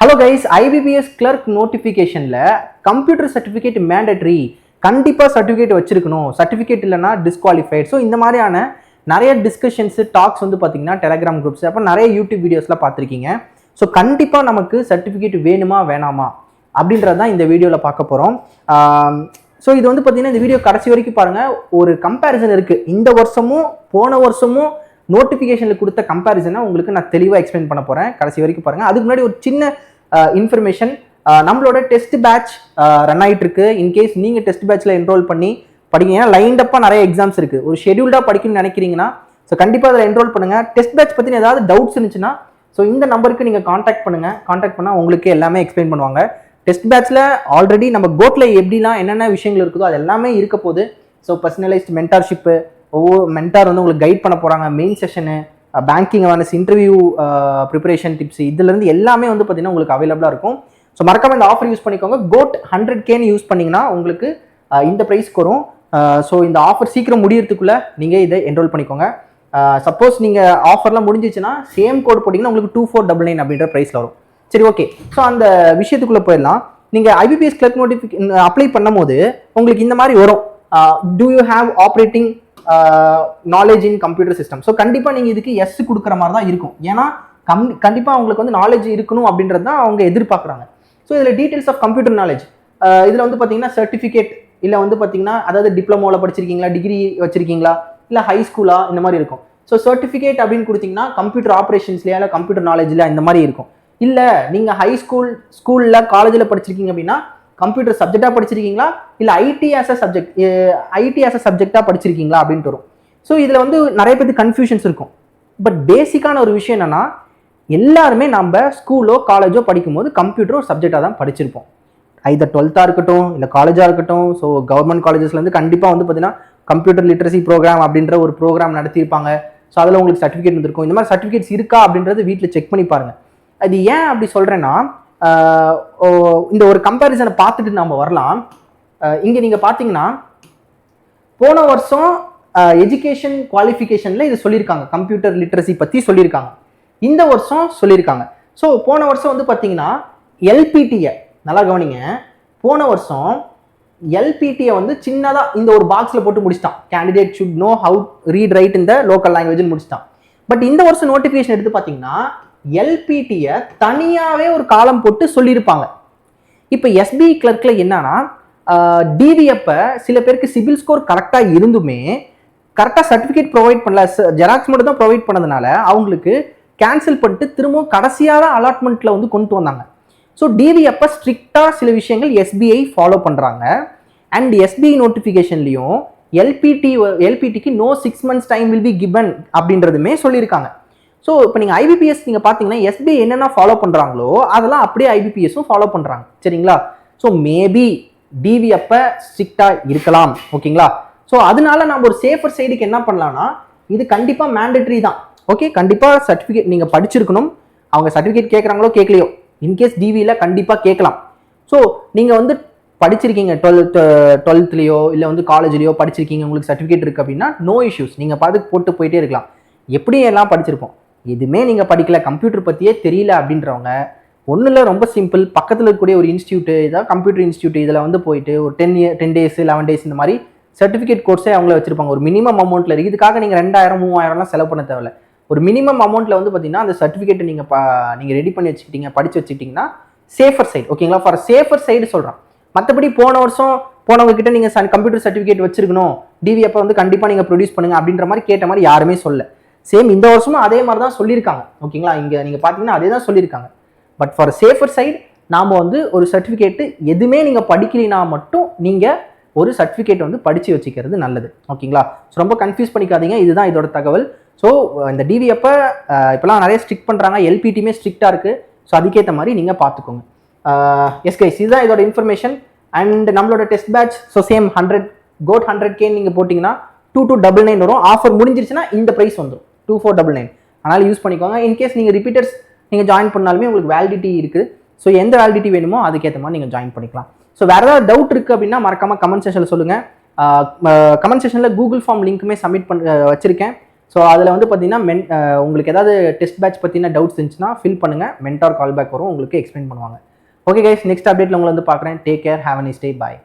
Hello guys, IBPS clerk நோட்டிஃபிகேஷனில் computer certificate mandatory, கண்டிப்பாக certificate வச்சிருக்கணும், சர்டிஃபிகேட் இல்லைனா டிஸ்குவாலிஃபைட். ஸோ இந்த மாதிரியான நிறைய டிஸ்கஷன்ஸு டாக்ஸ் வந்து பார்த்தீங்கன்னா டெலகிராம் குரூப்ஸ் அப்புறம் நிறைய யூடியூப் வீடியோஸ்லாம் பார்த்துருக்கீங்க. ஸோ கண்டிப்பாக நமக்கு சர்டிஃபிகேட் வேணுமா வேணாமா அப்படின்றது தான் இந்த வீடியோவில் பார்க்க போகிறோம். ஸோ இது வந்து பார்த்தீங்கன்னா இந்த வீடியோ கடைசி வரைக்கும் பாருங்கள். ஒரு கம்பேரிசன் இருக்குது, இந்த வருஷமும் போன வருஷமும் நோட்டிஃபிகேஷனில் கொடுத்த கம்பேரிசனை உங்களுக்கு நான் தெளிவாக எக்ஸ்பிளைன் பண்ண போகிறேன். கடைசி வரைக்கும் பாருங்கள். அதுக்கு முன்னாடி ஒரு சின்ன இன்ஃபர்மேஷன், நம்மளோட டெஸ்ட் பேட்ச் ரன் ஆகிட்டு இருக்கு. இன்கேஸ் நீங்கள் டெஸ்ட் பேட்சில் என்ரோல் பண்ணி படிக்கீங்கன்னா லைன்டப்பாக நிறைய எக்ஸாம்ஸ் இருக்குது. ஒரு ஷெடியூல்டாக படிக்கணும்னு நினைக்கிறீங்கன்னா ஸோ கண்டிப்பாக அதில் என்ரோல் பண்ணுங்கள். டெஸ்ட் பேட்ச் பற்றின ஏதாவது டவுட்ஸ் இருந்துச்சுன்னா ஸோ இந்த நம்பருக்கு நீங்கள் காண்டாக்ட் பண்ணுங்கள். காண்டாக்ட் பண்ணால் உங்களுக்கு எல்லாமே எக்ஸ்பிளைன் பண்ணுவாங்க. டெஸ்ட் பேட்சில் ஆல்ரெடி நம்ம கோட்டில் எப்படிலாம் என்னென்ன விஷயங்கள் இருக்குதோ அது எல்லாமே இருக்க போகுது. ஸோ பர்சனலைஸ்ட் மென்டார்ஷிப்பு, ஒவ்வொரு மென்டார் வந்து உங்களுக்கு கைட் பண்ண போகிறாங்க. Main session, banking awareness, interview preparation tips, இதுலேருந்து எல்லாமே வந்து பார்த்தீங்கன்னா உங்களுக்கு அவைலபிளாக இருக்கும். ஸோ மறக்காம இந்த ஆஃபர் யூஸ் பண்ணிக்கோங்க. கோட் 100K யூஸ் பண்ணிங்கன்னா உங்களுக்கு இந்த ப்ரைஸ்க்கு வரும். ஸோ இந்த ஆஃபர் சீக்கிரம் முடியறதுக்குள்ளே நீங்கள் இதை என்ரோல் பண்ணிக்கோங்க. சப்போஸ் நீங்கள் ஆஃபர்லாம் முடிஞ்சிச்சுன்னா சேம் கோட் போட்டிங்கன்னா உங்களுக்கு 2499 அப்படின்ற ப்ரைஸில் வரும். சரி, ஓகே. ஸோ அந்த விஷயத்துக்குள்ளே போயிடலாம். நீங்கள் ஐபிபிஎஸ் கிளர்க் நோட்டிஃபிகேஷன் அப்ளை பண்ணும் போது உங்களுக்கு இந்த மாதிரி வரும், do you have operating knowledge in computer system. So கண்டிப்பாக நீங்கள் இதுக்கு எஸ் கொடுக்குற மாதிரி தான் இருக்கும். ஏன்னா கண்டிப்பாக உங்களுக்கு வந்து நாலேஜ் இருக்கணும் அப்படின்றது தான் அவங்க எதிர்பார்க்குறாங்க. ஸோ இதில் டீட்டெயில்ஸ் ஆஃப் கம்ப்யூட்டர் நாலேஜ், இதில் வந்து பார்த்தீங்கன்னா சர்டிஃபிகேட் இல்லை வந்து பார்த்தீங்கன்னா அதாவது டிப்ளமோவில் படிச்சிருக்கீங்களா, டிகிரி வச்சிருக்கீங்களா, இல்லை ஹை ஸ்கூலா, இந்த மாதிரி இருக்கும். ஸோ சர்டிஃபிகேட் அப்படின்னு கொடுத்தீங்கன்னா கம்ப்யூட்டர் ஆப்ரேஷன்ஸ்லையா இல்லை கம்ப்யூட்டர் நாலேஜில் இந்த மாதிரி இருக்கும். இல்லை நீங்கள் ஹை ஸ்கூலில் காலேஜில் படிச்சிருக்கீங்க அப்படின்னா கம்ப்யூட்டர் சப்ஜெக்டாக படிச்சிருக்கீங்களா இல்லை ஐடி ஆஸ் அ சப்ஜெக்டாக படிச்சிருக்கீங்களா அப்படின்ட்டு வரும். ஸோ இதில் வந்து நிறைய பேருக்கு கன்ஃபியூஷன்ஸ் இருக்கும். பட் பேசிக்கான ஒரு விஷயம் என்னென்னா, எல்லாருமே நம்ம ஸ்கூலோ காலேஜோ படிக்கும்போது கம்ப்யூட்டர் ஒரு சப்ஜெக்டாக தான் படிச்சிருப்போம். ஐதர் 12th இருக்கட்டும் இல்லை காலேஜாக இருக்கட்டும். ஸோ கவர்மெண்ட் காலேஜஸ்லேருந்து கண்டிப்பாக வந்து பார்த்தீங்கன்னா கம்ப்யூட்டர் லிட்ரஸி ப்ரோக்ராம் அப்படின்ற ஒரு ப்ரோக்ராம் நடத்தியிருப்பாங்க. ஸோ அதில் உங்களுக்கு சர்டிஃபிகேட் வந்துருக்கும். இந்த மாதிரி சர்டிஃபிகேட்ஸ் இருக்கா அப்படின்றது வீட்டில் செக் பண்ணி பாருங்கள். அது ஏன் அப்படி சொல்கிறேன்னா, இந்த ஒரு கம்பேரிசனை பார்த்துட்டு நம்ம வரலாம். இங்கே நீங்கள் பார்த்தீங்கன்னா போன வருஷம் எஜுகேஷன் குவாலிஃபிகேஷனில் இது சொல்லியிருக்காங்க, கம்ப்யூட்டர் லிட்ரஸி பற்றி சொல்லியிருக்காங்க. இந்த வருஷம் சொல்லியிருக்காங்க. ஸோ போன வருஷம் வந்து பார்த்தீங்கன்னா எல்பிடியை நல்லா கவனிங்க. போன வருஷம் எல்பிடியை வந்து சின்னதாக இந்த ஒரு பாக்ஸில் போட்டு முடிச்சிட்டான். Candidate should know how read write இந்த லோக்கல் லாங்குவேஜ்னு முடிச்சிட்டான். பட் இந்த வருஷம் நோட்டிஃபிகேஷன் எடுத்து பார்த்தீங்கன்னா எல்பிடியை தனியாகவே ஒரு காலம் போட்டு சொல்லியிருப்பாங்க. இப்போ எஸ்பிஐ கிளர்க்கில் என்னன்னா, டிவிஎப்பை சில பேருக்கு சிபில் ஸ்கோர் கரெக்டாக இருந்துமே கரெக்டாக சர்டிஃபிகேட் ப்ரொவைட் பண்ணல, ஜெராக்ஸ் மட்டும் தான் ப்ரொவைட் பண்ணதுனால அவங்களுக்கு கேன்சல் பண்ணிட்டு திரும்பவும் கடைசியாக தான் அலாட்மெண்ட்டில் வந்து கொண்டு வந்தாங்க. ஸோ டிவிஎப்பை ஸ்ட்ரிக்டாக சில விஷயங்கள் எஸ்பிஐ ஃபாலோ பண்ணுறாங்க. அண்ட் எஸ்பிஐ நோட்டிஃபிகேஷன்லையும் எல்பிடிக்கு no 6 months time will be given அப்படின்றதுமே சொல்லியிருக்காங்க. ஸோ இப்போ நீங்கள் ஐபிபிஎஸ் நீங்கள் பார்த்தீங்கன்னா எஸ்பிஐ என்னென்ன ஃபாலோ பண்ணுறாங்களோ அதெல்லாம் அப்படியே ஐபிபிஎஸும் ஃபாலோ பண்ணுறாங்க. சரிங்களா? ஸோ மேபி டிவிஎப்பை ஸ்ட்ரிக்டாக இருக்கலாம். ஓகேங்களா? ஸோ அதனால நம்ம ஒரு சேஃபர் சைடுக்கு என்ன பண்ணலாம்னா, இது கண்டிப்பாக மேண்டட்ரி தான். ஓகே, கண்டிப்பாக சர்டிஃபிகேட் நீங்கள் படிச்சிருக்கணும். அவங்க சர்டிஃபிகேட் கேட்குறாங்களோ கேட்கலையோ, இன்கேஸ் டிவியில் கண்டிப்பாக கேட்கலாம். ஸோ நீங்கள் வந்து படிச்சிருக்கீங்க 12thலையோ இல்லை வந்து காலேஜ்லையோ படிச்சிருக்கீங்க, உங்களுக்கு சர்டிஃபிகேட் இருக்குது அப்படின்னா நோ இஷ்யூஸ், நீங்கள் பார்த்து போட்டு போயிட்டே இருக்கலாம். எப்படி எல்லாம் படிச்சிருப்போம், எதுவுமே நீங்கள் படிக்கல, கம்ப்யூட்டர் பற்றியே தெரியல அப்படின்றவங்க ஒன்றும் இல்லை, ரொம்ப சிம்பிள். பக்கத்தில் இருக்கக்கூடிய ஒரு இன்ஸ்டியூட்டு, இதான் கம்ப்யூட்டர் இன்ஸ்டியூட், இதில் வந்து போயிட்டு ஒரு 10 days 11 days இந்த மாதிரி சர்டிஃபிகேட் கோர்ஸே அவங்கள வச்சிருப்பாங்க. ஒரு மினிமம் அமௌண்ட்டில் இருக்குது. இதுக்காக நீங்கள் 2000 3000லாம் செலவு பண்ண தேவையில்ல. ஒரு மினிமம் அமௌண்ட்டில் வந்து பார்த்தீங்கன்னா அந்த சர்டிஃபிகேட்டை நீங்கள் ரெடி பண்ணி வச்சுக்கிட்டீங்க, படித்து வச்சுக்கிட்டிங்கன்னா சேஃபர் சைடு. ஓகேங்களா? ஃபார் சேஃபர் சைடு சொல்கிறேன். மற்றபடி போன வருஷம் போனவங்க கிட்ட நீங்கள் கம்ப்யூட்டர் சர்டிஃபிகேட் வச்சிருக்கணும், டிவிஎப்பை வந்து கண்டிப்பாக நீங்கள் ப்ரொடியூஸ் பண்ணுங்க அப்படின்ற மாதிரி கேட்ட மாதிரி யாருமே சொல்ல. சேம் இந்த வருஷமும் அதே மாதிரி தான் சொல்லியிருக்காங்க. ஓகேங்களா? இங்கே நீங்கள் பார்த்தீங்கன்னா அதே தான் சொல்லியிருக்காங்க. பட் ஃபார் சேஃபர் சைடு நாம் வந்து ஒரு சர்டிஃபிகேட்டு எதுவுமே நீங்கள் படிக்கலைன்னா மட்டும் நீங்கள் ஒரு சர்டிஃபிகேட் வந்து படித்து வச்சுக்கிறது நல்லது. ஓகேங்களா? ஸோ ரொம்ப கன்ஃபியூஸ் பண்ணிக்காதீங்க. இதுதான் இதோட தகவல். ஸோ இந்த டிவிஎப்பை இப்போலாம் நிறைய ஸ்ட்ரிக்ட் பண்ணுறாங்க, எல்பிடியுமே ஸ்ட்ரிக்டாக இருக்குது. ஸோ அதுக்கேற்ற மாதிரி நீங்கள் பார்த்துக்கோங்க. எஸ் கைஸ், இதுதான் இதோட இன்ஃபர்மேஷன். அண்ட் நம்மளோட test batch so same 100K நீங்கள் போட்டிங்கன்னா 2299 வரும். ஆஃபர் முடிஞ்சிருச்சுன்னா இந்த ப்ரைஸ் வந்துடும் 2499. அதனால் யூஸ் பண்ணிக்கோங்க. இன்கேஸ் நீங்கள் ரிப்பீட்டர்ஸ் நீங்கள் ஜாயின் பண்ணாலுமே உங்களுக்கு வேலிடிட்டி இருக்குது. ஸோ எந்த வேலிடிட்டி வேணுமோ அதுக்கேற்ற மாதிரி நீங்கள் ஜாயின் பண்ணிக்கலாம். ஸோ வேறு ஏதாவது டவுட் இருக்குது அப்படின்னா மறக்காமல் கமெண்ட் செக்ஷனில் சொல்லுங்கள். கமெண்ட் செக்ஷனில் கூகுள் ஃபார்ம் லிங்க்குமே சப்மிட் வச்சுருக்கேன். ஸோ அதில் வந்து பார்த்தீங்கன்னா உங்களுக்கு ஏதாவது டெஸ்ட் பேட்ச் பற்றின டவுட்ஸ் இருந்துச்சுன்னா ஃபில் பண்ணுங்கள், மென்டார் கால் பேக் வரும், உங்களுக்கு எக்ஸ்பிளைன் பண்ணுவாங்க. ஓகே கைஸ், நெக்ஸ்ட் அப்டேட்டில் உங்களை வந்து பார்க்குறேன். Take care, have a nice day, bye.